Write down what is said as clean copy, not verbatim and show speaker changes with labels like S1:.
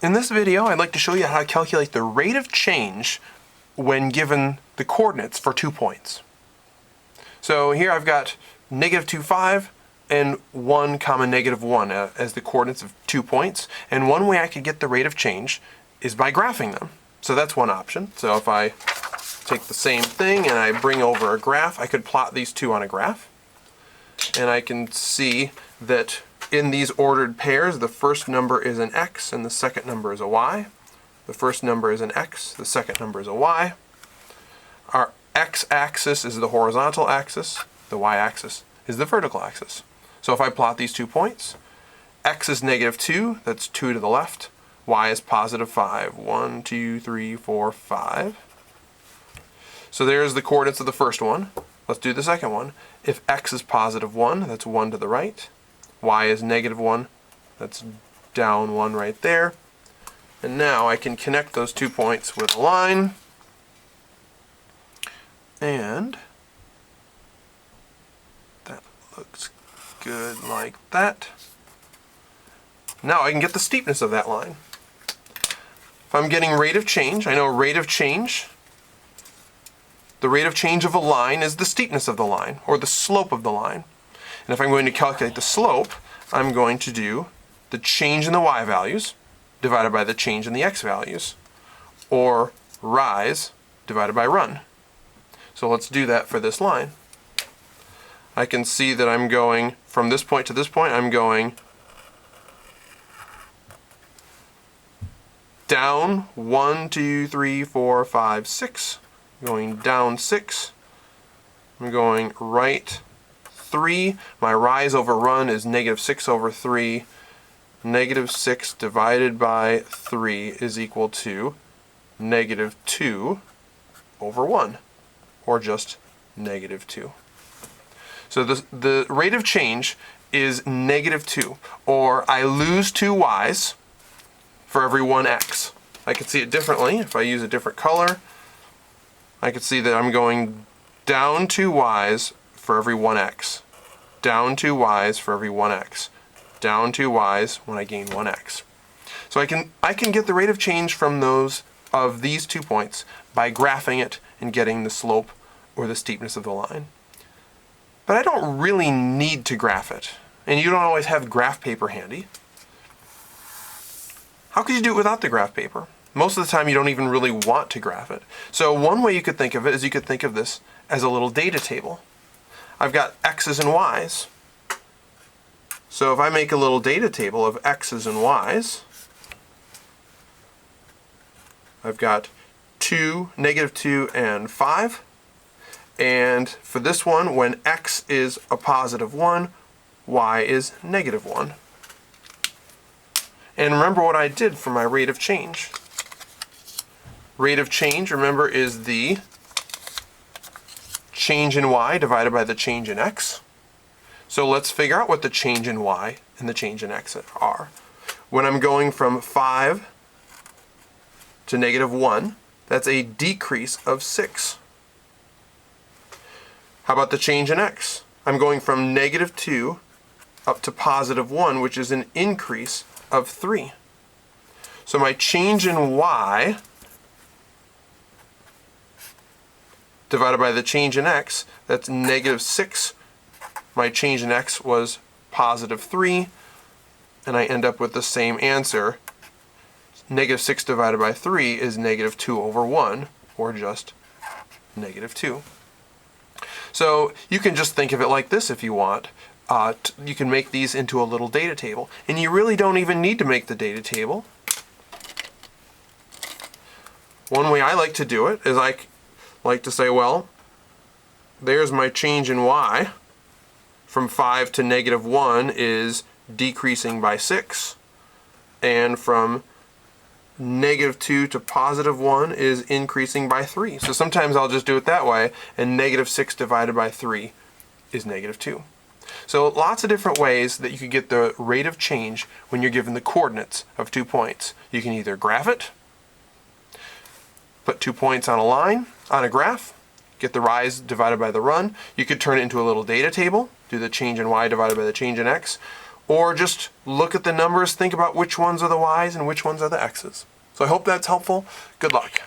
S1: In this video, I'd like to show you how to calculate the rate of change when given the coordinates for 2 points. So here I've got -2, 5 and 1, -1 as the coordinates of 2 points. And one way I could get the rate of change is by graphing them. So that's one option. So if I take the same thing and I bring over a graph, I could plot these two on a graph. And I can see that in these ordered pairs, the first number is an x and the second number is a y. The first number is an x, the second number is a y. Our x-axis is the horizontal axis, the y-axis is the vertical axis. So if I plot these 2 points, x is -2, that's 2 to the left, y is +5, 1, 2, 3, 4, 5. So there's the coordinates of the first one. Let's do the second one. If x is +1, that's 1 to the right. Y is -1, that's down 1 right there. And now I can connect those 2 points with a line. And that looks good like that. Now I can get the steepness of that line. If I'm getting rate of change, I know rate of change. The rate of change of a line is the steepness of the line, or the slope of the line. And if I'm going to calculate the slope, I'm going to do the change in the y values divided by the change in the x values, or rise divided by run. So let's do that for this line. I can see that I'm going from this point to this point, I'm going down 1, 2, 3, 4, 5, 6. Going down 6. I'm going right 3. My rise over run is -6 over 3. -6 divided by 3 is equal to -2 over 1, or just -2. So the rate of change is -2, or I lose 2 y's for every 1 x. I can see it differently if I use a different color. I can see that I'm going down 2 y's for every 1 x, down 2 y's for every 1 x, down 2 y's when I gain 1 x. So I can get the rate of change from these 2 points by graphing it and getting the slope or the steepness of the line. But I don't really need to graph it, and you don't always have graph paper handy. How could you do it without the graph paper? Most of the time you don't even really want to graph it. So one way you could think of it is you could think of this as a little data table. I've got x's and y's. So if I make a little data table of x's and y's, I've got -2 and 5. And for this one, when x is a +1, y is -1. And remember what I did for my rate of change. Rate of change, remember, is the change in y divided by the change in x. So let's figure out what the change in y and the change in x are. When I'm going from 5 to -1, that's a decrease of 6. How about the change in x? I'm going from -2 up to +1, which is an increase of 3. So my change in y divided by the change in x, that's -6. My change in x was +3, and I end up with the same answer. -6 divided by 3 is -2 over 1, or just -2. So you can just think of it like this if you want. You can make these into a little data table, and you really don't even need to make the data table. One way I like to do it is I like to say, well, there's my change in y. From 5 to -1 is decreasing by 6. And from -2 to +1 is increasing by 3. So sometimes I'll just do it that way, and -6 divided by 3 is -2. So lots of different ways that you could get the rate of change when you're given the coordinates of 2 points. You can either graph it, put 2 points on a line, on a graph, get the rise divided by the run. You could turn it into a little data table, do the change in y divided by the change in x, or just look at the numbers, think about which ones are the y's and which ones are the x's. So I hope that's helpful. Good luck.